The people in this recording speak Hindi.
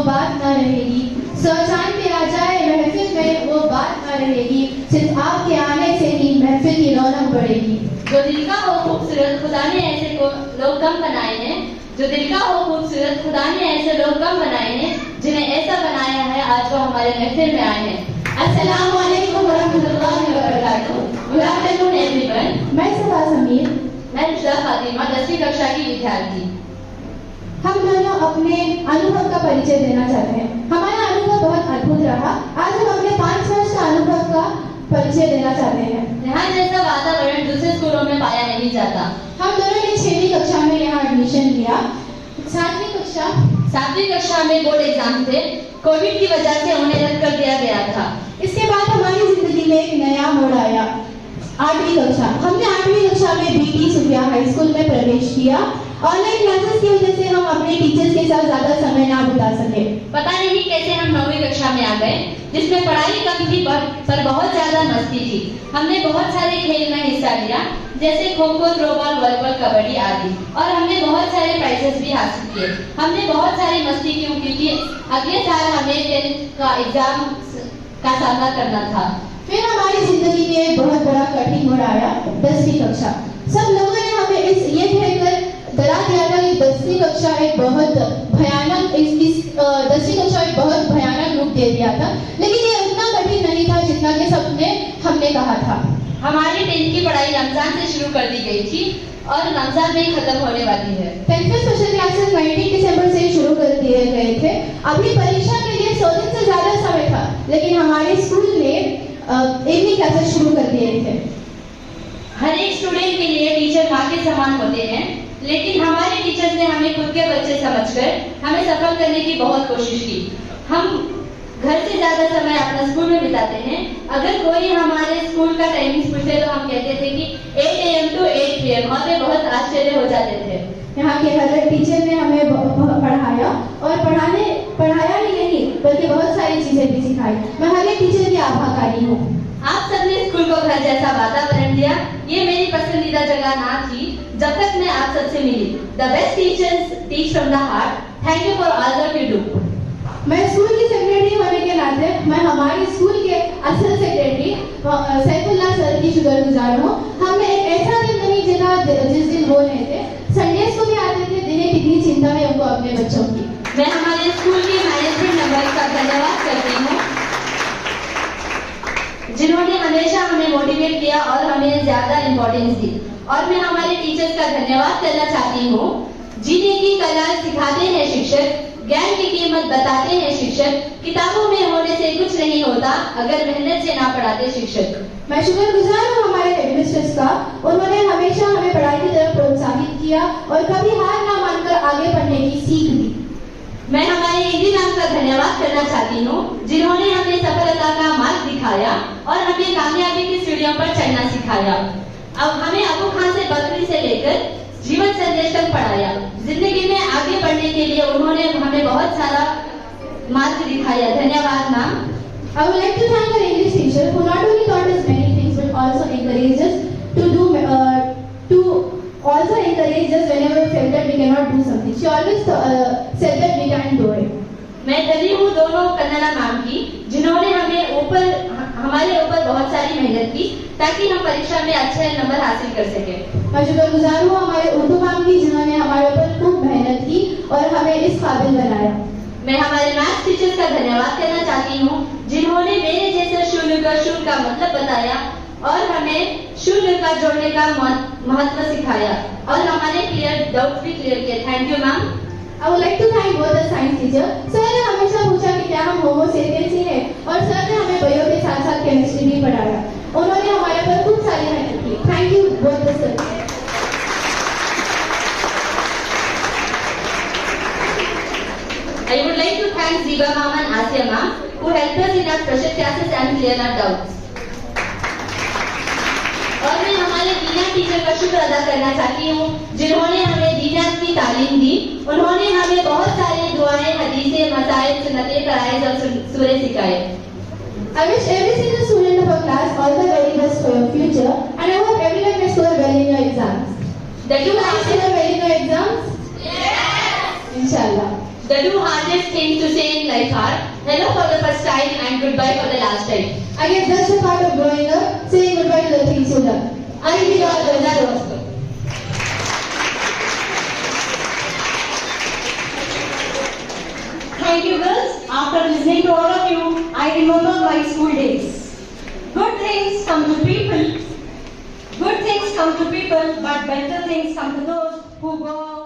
बात न रहेगी, शौचान पे आ जाए महफिल में वो बात न रहेगी, सिर्फ आपके आने से ही महफिल की रौनक बढ़ेगी। जो दिल का हो खूबसूरत खुदा ने ऐसे लोग कम बनाए हैं, जो दिल का हो खूबसूरत खुदा ने ऐसे लोग कम बनाए हैं, जिन्हें ऐसा बनाया है आज वो हमारे महफिल में आए हैं। अस्सलाम वालेकुम वरहमतुल्लाहि वबरकातुहू। Good afternoon everyone. मैं सबा समीर, मैं रिशा फातिमा 10वीं कक्षा की विद्यार्थी। हम दोनों अपने अनुभव का परिचय देना चाहते हैं। हमारा अनुभव बहुत अद्भुत रहा। आज हम अपने 5 वर्ष का अनुभव का परिचय देना चाहते हैं। यहाँ जैसा वातावरण दूसरे स्कूलों में पाया नहीं जाता। हम दोनों ने 6वीं कक्षा में यहाँ एडमिशन लिया। 7वीं कक्षा में बोर्ड एग्जाम थे, कोविड की वजह से उन्हें रद्द कर दिया गया था। इसके बाद हमारी जिंदगी में एक नया मोड़ आया। 8वीं कक्षा, हमने 8वीं कक्षा में बीटी सुफिया हाई स्कूल में प्रवेश किया। ऑनलाइन क्लासेस की वजह से हम अपने टीचर्स के साथ ज्यादा समय ना बिता सके। पता नहीं कैसे हम 9वीं कक्षा में आ गए, जिसमें पढ़ाई कम थी पर बहुत ज्यादा मस्ती थी। हमने बहुत सारे खेल में हिस्सा लिया, जैसे खो खो, थ्रोबॉल, वॉलीबॉल, कबड्डी आदि, और हमने बहुत सारे प्राइजेस भी हासिल किए। हमने बहुत सारी मस्ती की क्योंकि अगले साल हमें 10th का एग्जाम का सामना करना था। फिर हमारी जिंदगी में एक बहुत बड़ा कठिन मोड़ आया, 10वीं कक्षा। सब लोगों ने हमें ये कहकर डरा दिया था कि 10वीं कक्षा एक बहुत भयानक 10वीं कक्षा एक बहुत भयानक रूप दे दिया था, लेकिन ये उतना कठिन नहीं था जितना कि हमने कहा था। हमारी 10th की पढ़ाई रमजान से शुरू कर दी गई थी और रमजान में ही खत्म होने वाली है। 10th के स्पेशल क्लासेस 19 दिसंबर से शुरू कर दिए गए थे। अभी परीक्षा के लिए 100 दिन से ज्यादा समय था, लेकिन हमारे स्कूल ने इवनिंग क्लासेस शुरू कर दिए थे। हर एक स्टूडेंट के लिए टीचर माँ के समान होते हैं, लेकिन हमारे टीचर्स ने हमें खुद के बच्चे समझकर हमें सफल करने की बहुत कोशिश की। हम घर से ज्यादा समय अपना स्कूल में बिताते हैं। अगर कोई हमारे स्कूल का टाइमिंग पूछे तो हम कहते थे कि 8 AM to 8 PM, और वे बहुत आश्चर्य हो जाते थे। यहाँ के हर एक टीचर ने हमें पढ़ाया, और पढ़ाया ही नहीं बल्कि बहुत सारी चीजें भी सिखाई। मैं हर एक टीचर की आभारी हूँ। आप सबने स्कूल को घर जैसा वातावरण दिया। ये मेरी पसंदीदा जगह ना थी जब तक मैं आप सबसे मिली। The best teachers teach from the heart. Thank you for all that you do. मैं स्कूल की सेक्रेटरी होने के नाते मैं हमारे स्कूल के असल सेक्रेटरी सैफुल्लाह सर की शुक्रगुजार हूँ। हमने एक ऐसा दिन नहीं जिला जिस दिन वो नहीं थे। संडेज को भी आते थे, जिन्हें कितनी चिंता है उनको अपने बच्चों की। मैं हमारे स्कूल के मैनेजमेंट मेंबर्स का धन्यवाद करती हूँ, जिन्होंने हमेशा हमें मोटिवेट किया और हमें ज्यादा इम्पोर्टेंस दी। और मैं हमारे टीचर्स का धन्यवाद करना चाहती हूँ। जीने की कला सिखाते हैं शिक्षक, ज्ञान की कीमत बताते हैं शिक्षक, किताबों में होने से कुछ नहीं होता अगर मेहनत से ना पढ़ाते शिक्षक। मैं शुक्रगुजार हूँ हमारे एडमिनिस्ट्रेटर्स का। उन्होंने हमेशा हमें पढ़ाई की तरफ प्रोत्साहित किया और कभी हार ना मानकर आगे बढ़ने की सीख दी। मैं हमारे हिंदी मैम का धन्यवाद करना चाहती हूँ, जिन्होंने हमें सफलता का मार्ग दिखाया और हमें कामयाबी की सीढ़ियों पर चढ़ना सिखाया। अब हमें अबू खान से बकरी से लेकर जीवन संदेश तक पढ़ाया। जिंदगी में आगे बढ़ने के लिए उन्होंने हमें बहुत सारा मार्ग दिखाया। धन्यवाद ma'am. I would like to thank our English teacher who not only taught us many things but also encouraged us whenever we felt that we cannot do something. She always said that we can do it. मैं धनी हूँ दोनों कन्नड़ा मैम की, जिन्होंने हमारे ऊपर बहुत सारी मेहनत की ताकि हम परीक्षा में अच्छे नंबर हासिल कर सके। मैं शुक्रगुजार हूँ हमारे उर्दू मैम की, जिन्होंने हमारे ऊपर खूब मेहनत की और हमें इस काबिल बनाया। मैं हमारे मैथ्स टीचर्स का धन्यवाद करना चाहती हूँ, जिन्होंने मेरे जैसे शून्य का मतलब बताया और हमें शून्य का जोड़ने का महत्व सिखाया और हमारे डाउट्स भी क्लियर किए। Thank you ma'am. I would like to thank both the science teacher. Sir ने हमेशा पूछा कि क्या हम होमो सेपियंस ही हैं, और सर ने हमें बायो के साथ साथ केमिस्ट्री भी पढ़ाया। उन्होंने हमारे पर खूब सारी मेहनत की। Thank you both the sir. I would like to thank Ziba ma'am and Asya ma'am who helped us in our special classes and cleared our doubts. और मैं हमारे दीना टीचर का शुक्र अदा करना चाहती हूँ, जिन्होंने हमें दीना की तालीम दी। उन्होंने हमें बहुत सारे दुआएं, हदीसें, मसाइल, सुन्नतें, फराइज़ और सूरे सिखाए। I wish every single student of our class all the very best for your future, and I hope everyone may score well in your exams. The You guys score well in your exams? Yes. Inshallah. The The two hardest things to say in life are hello for the first time and goodbye for the last time. I guess that's a part of growing up, saying goodbye to the things you love. I will all the Thank you, girls. After listening to all of you, I remember my school days. Good things come to people. Good things come to people, but better things come to those who go